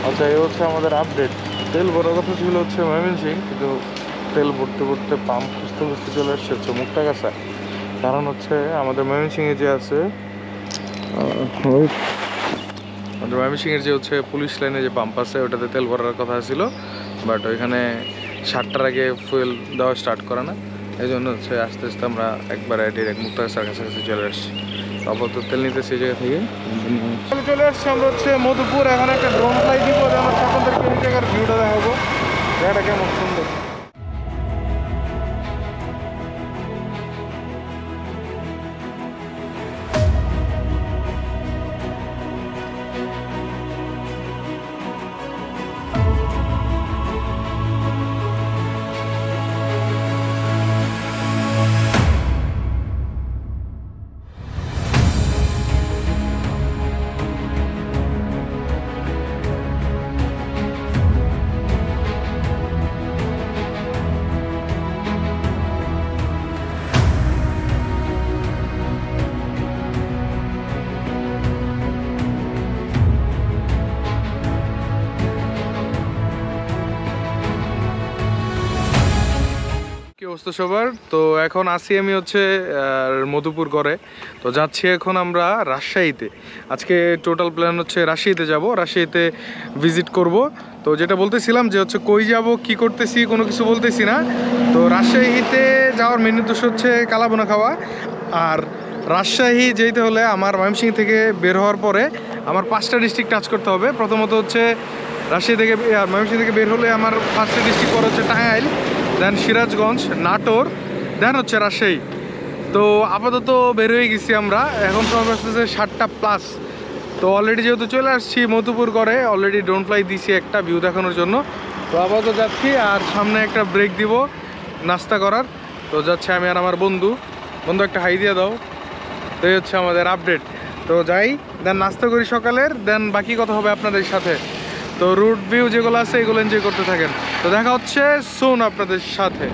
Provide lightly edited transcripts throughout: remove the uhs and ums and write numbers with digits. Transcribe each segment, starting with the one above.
আচ্ছা, এই হচ্ছে আমাদের আপডেট। তেল ভরার কথা ছিল হচ্ছে ময়মনসিংহ, কিন্তু তেল ভরতে ভরতে পাম্প খুঁজতে খুঁজতে চলে আসছে হচ্ছে মুক্তাগাছা। কারণ হচ্ছে আমাদের ময়মনসিংহে যে আছে আমাদের ময়মনসিংহের যে হচ্ছে পুলিশ লাইনে যে পাম্প আছে ওটাতে তেল ভরার কথা ছিল, বাট ওইখানে 7টার আগে ফুয়েল দেওয়া স্টার্ট করে না। এই জন্য হচ্ছে আস্তে আস্তে আমরা একবারে ডিরেক্ট মুক্তাগাছার কাছাকাছি চলে আসছি। আপাতত তেল নিতে সেই জায়গা থেকে চলে আসছি আমরা হচ্ছে মধুপুর। এখন একটা ড্রোন ফ্লাই দিব, আমার সকলদেরকে এই জায়গার ভিউটা দেখাবো, জায়গাটা কেমন সুন্দর। কি অবস্থা সবার? তো এখন আসি আমি হচ্ছে মধুপুর করে। তো যাচ্ছি এখন আমরা রাজশাহীতে। আজকে টোটাল প্ল্যান হচ্ছে রাজশাহীতে যাব, রাজশাহীতে ভিজিট করব। তো যেটা বলতেছিলাম যে হচ্ছে কই যাব কি করতেছি কোনো কিছু বলতেছি না। তো রাজশাহীতে যাওয়ার মেন উদ্দেশ্য হচ্ছে কালাবোনা খাওয়া। আর রাজশাহী যেতে হলে আমার ময়মনসিংহ থেকে বের হওয়ার পরে আমার 5টা ডিস্ট্রিক্ট টাচ করতে হবে। প্রথমত হচ্ছে রাজশাহী থেকে ময়মনসিংহ থেকে বের হলে আমার 5টা ডিস্ট্রিক্ট পর হচ্ছে টাঙ্গাইল, দেন সিরাজগঞ্জ, নাটোর, দেন হচ্ছে রাজশাহী। তো আপাতত বের হয়ে গেছি আমরা, এখন সময় আসতেছে 7টা+। তো অলরেডি যেহেতু চলে আসছি মধুপুর করে, অলরেডি ড্রোন ফ্লাই দিছি একটা ভিউ দেখানোর জন্য। তো আপাতত যাচ্ছি, আর সামনে একটা ব্রেক দিব নাস্তা করার। তো যাচ্ছে আমি আর আমার বন্ধু একটা হাই দিয়ে দাও। তো এই হচ্ছে আমাদের আপডেট। তো যাই, দেন নাস্তা করি সকালের, দেন বাকি কথা হবে আপনাদের সাথে। তো রুট ভিউ যেগুলো আছে এগুলো এনজয় করতে থাকেন। তো দেখা হচ্ছে সুন আপনাদের সাথে।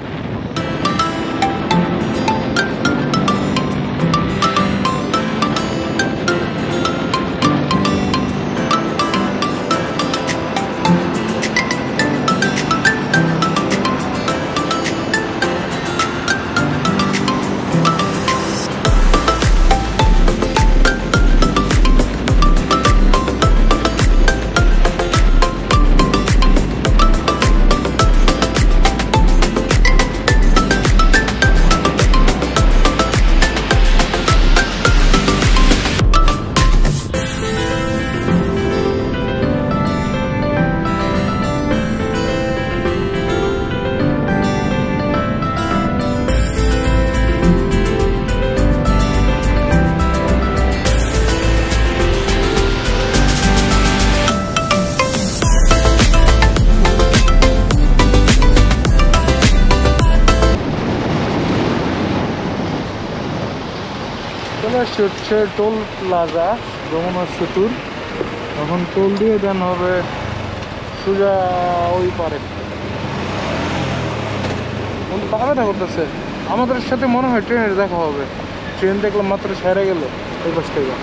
হচ্ছে টোল প্লাজা যমুনা সেতুর। এখন টোল দিয়ে দেন হবে সোজা ওই পারে। ব্যথা করতেছে আমাদের সাথে, মনে হয় ট্রেনের দেখা হবে। ট্রেন দেখলাম মাত্র সেরে গেল ওই পাশ থেকে।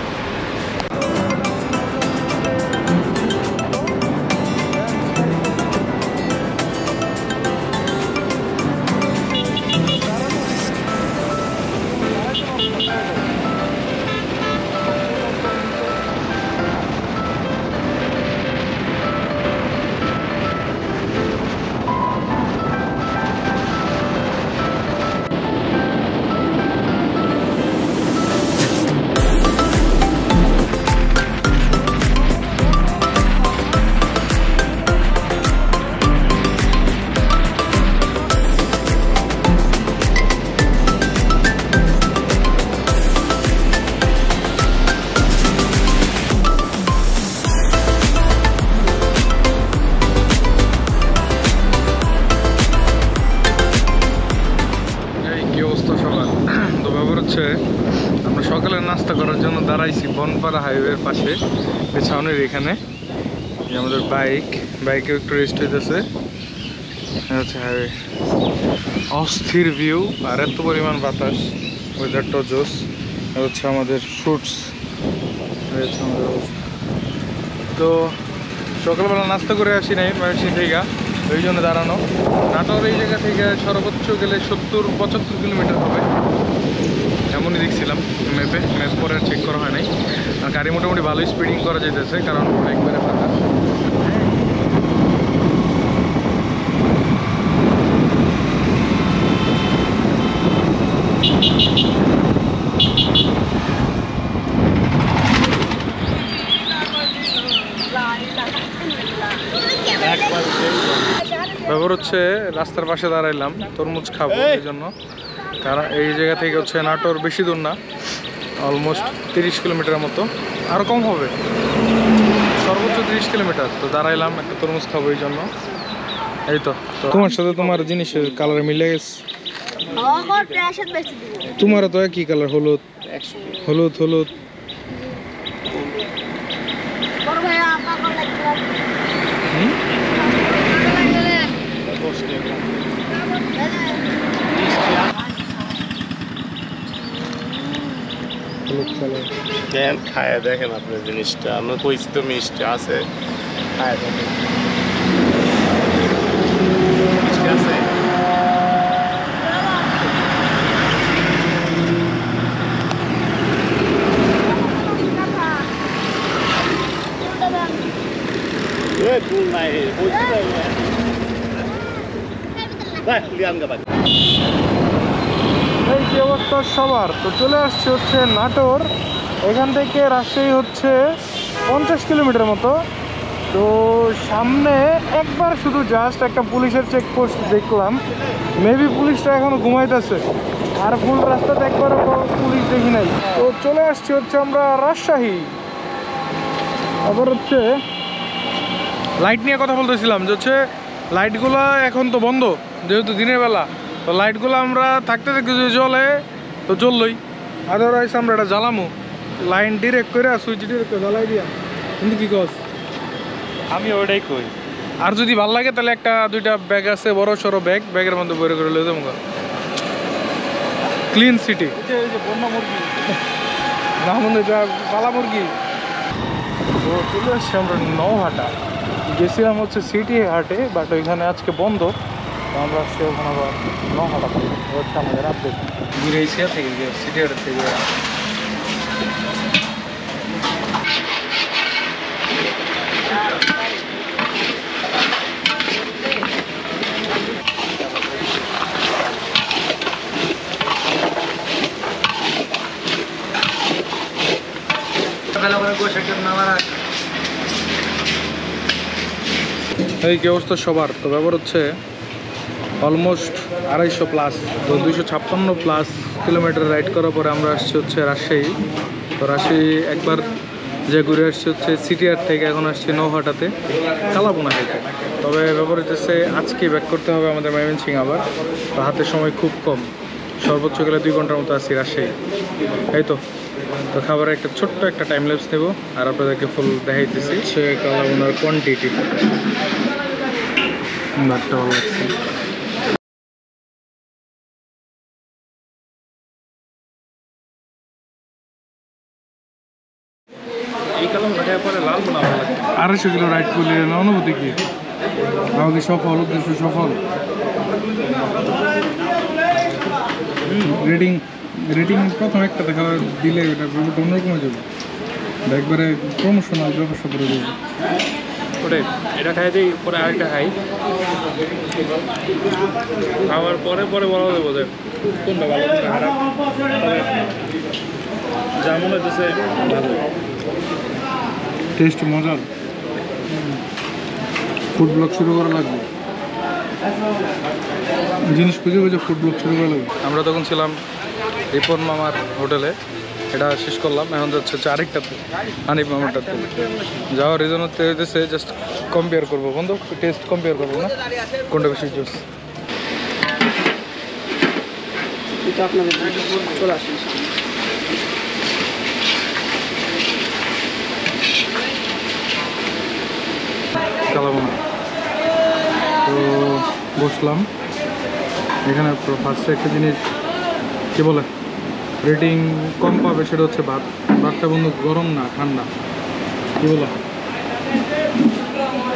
আমরা সকালে নাস্তা করার জন্য দাঁড়াইছি বনপাড়া হাইওয়ের পাশে, ছাউনির এখানে। আমাদের বাইকে একটু রেস্ট হইতেছে। হচ্ছে হাইওয়ে, অস্থির ভিউ আর এত পরিমাণ বাতাস, ওয়েদারটাও জোস। হচ্ছে আমাদের ফ্রুটস হয়েছে আমাদের অবস্থা। তো সকালবেলা নাস্তা করে আসি নাই ময়মনসিংহ থেকে, ওই জন্য দাঁড়ানো। নাটোর এই জায়গা থেকে সর্বোচ্চ গেলে 70-75 কিলোমিটার হবে এমনই দেখছিলাম ম্যাপ পরে চেক করা হয় নাই। আর গাড়ি মোটামুটি ভালোই স্পিডিং করা যেতেছে, কারণ একবারে ফাঁকা। ব্যাপার হচ্ছে রাস্তার পাশে দাঁড়াইলাম, তরমুজ খাবো এই জন্য। কারণ এই জায়গা থেকে হচ্ছে নাটোর বেশি দূর না, অলমোস্ট 30 কিলোমিটারের মতো, আরও কম হবে, সর্বোচ্চ 30 কিলোমিটার। তো দাঁড়াইলাম একটা তরমুজ খাবো এই জন্য। এই তো তোমার সাথে তোমার জিনিসের কালার মিলে গেছে। তোমারও তো একই কালার, হলুদ হলুদ হলুদ। কেন খায় দেখেন আপনার জিনিসটা, আমরা কইছি তো মিষ্টি আছে, খায় দেখেন মিষ্টি আছে। এই কি অবস্থা সবার। তো চলে আসছে হচ্ছে নাটোর, এখান থেকে রাজশাহী হচ্ছে 50 কিলোমিটার মতো। তো সামনে একবার শুধু জাস্ট একটা পুলিশের চেকপোস্ট দেখলাম, মেবি পুলিশটা এখনো ঘুমাইতেছে, আর ফুল রাস্তাতে একবার পুলিশ দেখি নাই। তো চলে আসছি হচ্ছে আমরা রাজশাহী। আবার হচ্ছে লাইট নিয়ে কথা বলতেছিলাম, যে হচ্ছে লাইটগুলো এখন তো বন্ধ যেহেতু দিনের বেলা, তো লাইটগুলো আমরা থাকতে থাকতে যদি জ্বলে তো জ্বললই, আদারওয়াইজ আমরা এটা জ্বালামো। লাইন ডিরেক্ট করে সুইচ ডিরেক্ট করে জ্বালাই দিয়া, কিন্তু কি কস? আমি ওটাই কই। আর যদি ভাল লাগে তাহলে একটা দুইটা ব্যাগ আছে, বড় সড়ো ব্যাগের মধ্যে বইরে করে লয়ে যাবো। ক্লিন সিটি বন্যা মুরগি না মনে পালা মুরগি। তো চলে আসছি আমরা নওহাটা, গেছিলাম হচ্ছে সিটি হাটে, বাট ওইখানে আজকে বন্ধ। তো আমরা আসছি ওখানে আবার নওহাটা হচ্ছে আমাদের আপডেট ঘুরে থেকে সিটি হাটের থেকে। এই কি অবস্থা সবার। তো ব্যাপার হচ্ছে অলমোস্ট 250 প্লাস, তো 256 প্লাস কিলোমিটার রাইড করার পরে আমরা আসছি হচ্ছে রাজশাহী। তো রাজশাহী একবার যে ঘুরে আসছি হচ্ছে সিটি হাট থেকে, এখন আসছি নওহাটাতে কালাবোনা খাইতে। তবে ব্যাপার হচ্ছে আজকে ব্যাক করতে হবে আমাদের ময়মনসিংহ আবার, তো হাতে সময় খুব কম, সর্বোচ্চ গেলে 2 ঘন্টার মতো আসছি রাজশাহী। এই তো খাবারের একটা ছোট্ট একটা টাইম ল্যাপস নেব, আর আপনাদেরকে ফুল দেখাইতেছি সে কালাবোনার কোয়ান্টিটি। ভাতটা ভালো লাগছে। এই কালাম লাগার পরে লাল বোনা ভালো লাগে। 250 কিলো রাইড করলে অনুভূতি কি? আমাকে সফল, উদ্দেশ্য সফল। রেটিং প্রথম একটা দেখা দিলে এটা অন্যরকম হয়ে যাবে, একবারে প্রমোশনাল ব্যবসা করে দেবে। ওটাই, এটা খাই দিই, পরে আরেকটা খাই, খাওয়ার পরে পরে বলা দেবো যে কোনটা ভালো কোনটা খারাপ। তবে যা মনে হচ্ছে ভালো, টেস্ট মজার। ফুড ব্লগ শুরু করা লাগবে, জিনিস খুঁজে খুঁজে ফুড ব্লগ শুরু করা লাগবে। আমরা তখন ছিলাম রিপন মামার হোটেলে, এটা শেষ করলাম, এখন যাচ্ছে হচ্ছে আরেকটাতে, হানিফ মামারটাতে। যাওয়ার রিজন হচ্ছে জাস্ট কম্পেয়ার করবো, বন্ধু টেস্ট কম্পেয়ার করবো না কোনটা বেশি জুস। চলে আসি কালাবোনা। তো বসলাম এখানে, ফার্স্টে একটা জিনিস কি বলে রেটিং কম পাবে সেটা হচ্ছে ভাত। ভাতটা বন্ধু গরম না ঠান্ডা, কি বলো?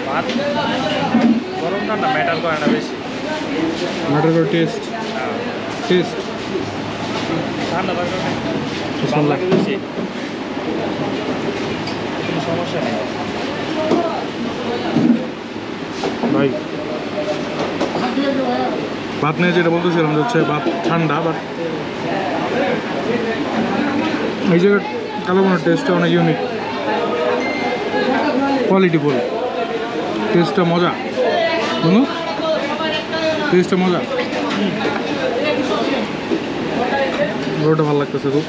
ভাত গরম ঠান্ডা ম্যাটার করে না বেশি, ম্যাটার করে টেস্ট। টেস্ট ঠান্ডা থাকলে ভালো লাগে বেশি, কোনো সমস্যা নেই ভাই। ভাত নিয়ে যেটা বলতেছিলাম যে হচ্ছে ভাত ঠান্ডা, বাট এই জায়গার কালাভুনার টেস্টটা অনেক ইউনিক, কোয়ালিটিফুল, টেস্টটা মজা, বুঝলো? টেস্টটা মজা, ওটা ভালো লাগতেছে খুব।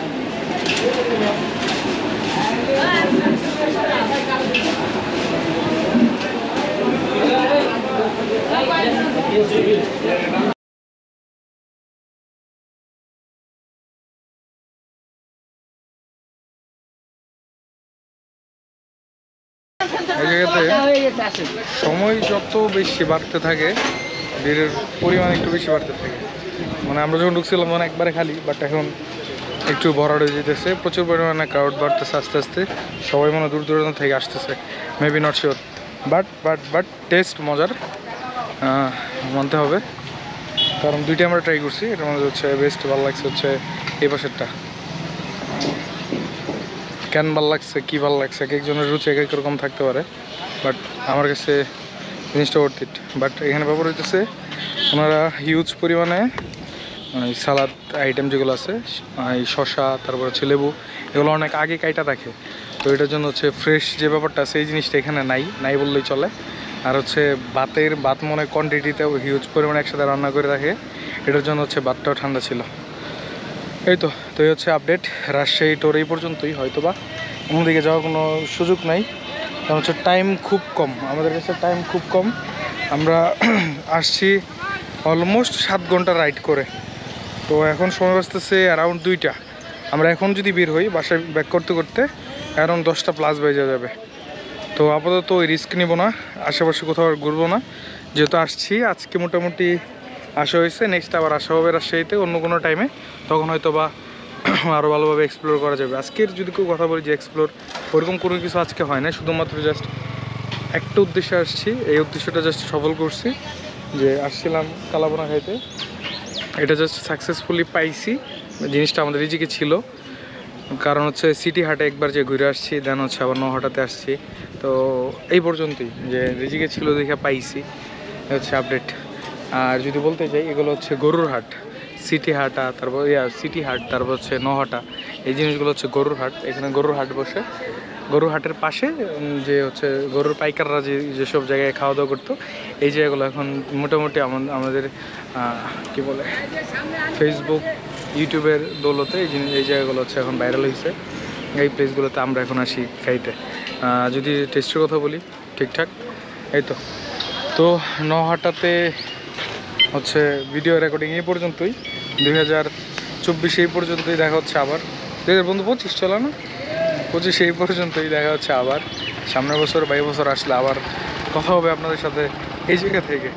এই জায়গাতে সময় যত বেশি বাড়তে থাকে, ভিড়ের পরিমাণ একটু বেশি বাড়তে থাকে। মানে আমরা যখন ঢুকছিলাম তখন একবারে খালি, বাট এখন একটু ভরাট হয়ে যেতেছে, প্রচুর পরিমাণে ক্রাউড বাড়তেছে আস্তে আস্তে। সবাই মনে দূর দূরান্ত থেকে আসতেছে, maybe not sure, but test মজার, মানতে হবে। কারণ দুইটা আমরা ট্রাই করছি, এটার মধ্যে হচ্ছে বেস্ট ভালো লাগছে হচ্ছে এই পাশেরটা। কেন ভালো লাগছে, কী ভালো লাগছে, এক একজনের রুচি এক এক রকম থাকতে পারে, বাট আমার কাছে জিনিসটা ওয়ার্থ ইট। বাট এখানে ব্যাপার হইতেছে ওনারা হিউজ পরিমাণে সালাদ আইটেম যেগুলো আছে, এই শশা, তারপর হচ্ছে লেবু, এগুলো অনেক আগে কাইটা রাখে। তো এটার জন্য হচ্ছে ফ্রেশ যে ব্যাপারটা আছে এই জিনিসটা এখানে নাই বললেই চলে। আর হচ্ছে ভাত মনে কোয়ান্টিটিতেও হিউজ পরিমাণে একসাথে রান্না করে রাখে, এটার জন্য হচ্ছে ভাতটাও ঠান্ডা ছিল। এই তো এই হচ্ছে আপডেট। রাজশাহী টোর এই পর্যন্তই, হয়তো বা অন্যদিকে যাওয়ার কোনো সুযোগ নাই, কারণ হচ্ছে টাইম খুব কম, আমাদের কাছে টাইম খুব কম। আমরা আসছি অলমোস্ট 7 ঘন্টা রাইড করে, তো এখন সময় বাঁচতেছে অ্যারাউন্ড 2টা। আমরা এখন যদি বের হই বাসায় ব্যাক করতে করতে অ্যারাউন্ড 10টা প্লাস বেজে যাবে। তো আপাতত ওই রিস্ক নিব না, আশেপাশে কোথাও আর ঘুরবো না, যেহেতু আসছি। আজকে মোটামুটি আসা হয়েছে, নেক্সট আবার আসা হবে রাজশাহীতে অন্য কোনো টাইমে, তখন হয়তো বা আরও ভালোভাবে এক্সপ্লোর করা যাবে। আজকের যদি কেউ কথা বলি যে এক্সপ্লোর, ওরকম কোনো কিছু আজকে হয় না, শুধুমাত্র জাস্ট একটা উদ্দেশ্যে আসছি, এই উদ্দেশ্যটা জাস্ট সফল করছি, যে আসছিলাম কালাভুনা খাইতে, এটা জাস্ট সাকসেসফুলি পাইছি। জিনিসটা আমাদের রিজিকে ছিল, কারণ হচ্ছে সিটি হাটে একবার যে ঘুরে আসছি, দেন হচ্ছে আবার নহাটাতে আসছি, তো এই পর্যন্তই, যে রিজিকে ছিল দেখে পাইছি, হচ্ছে আপডেট। আর যদি বলতে যাই, এগুলো হচ্ছে গরুর হাট, সিটি হাটা, তারপর সিটি হাট, তারপর হচ্ছে নহাটা, এই জিনিসগুলো হচ্ছে গরুর হাট। এখানে গরুর হাট বসে, গরুর হাটের পাশে যে হচ্ছে গরুর পাইকাররা যেসব জায়গায় খাওয়া দাওয়া করতো, এই জায়গাগুলো এখন মোটামুটি আমাদের কি বলে ফেসবুক ইউটিউবের দৌলতে এই জায়গাগুলো হচ্ছে এখন ভাইরাল হয়েছে। এই প্লেসগুলোতে আমরা এখন আসি খাইতে। যদি টেস্টের কথা বলি, ঠিকঠাক। এই তো নহাটাতে হচ্ছে ভিডিও রেকর্ডিং এই পর্যন্তই, 2024 এই পর্যন্তই। দেখা হচ্ছে আবার 2025 চলে না, 25 এই পর্যন্তই। দেখা হচ্ছে আবার সামনের বছর বা এই বছর আসলে আবার কথা হবে আপনাদের সাথে এই জায়গা থেকে।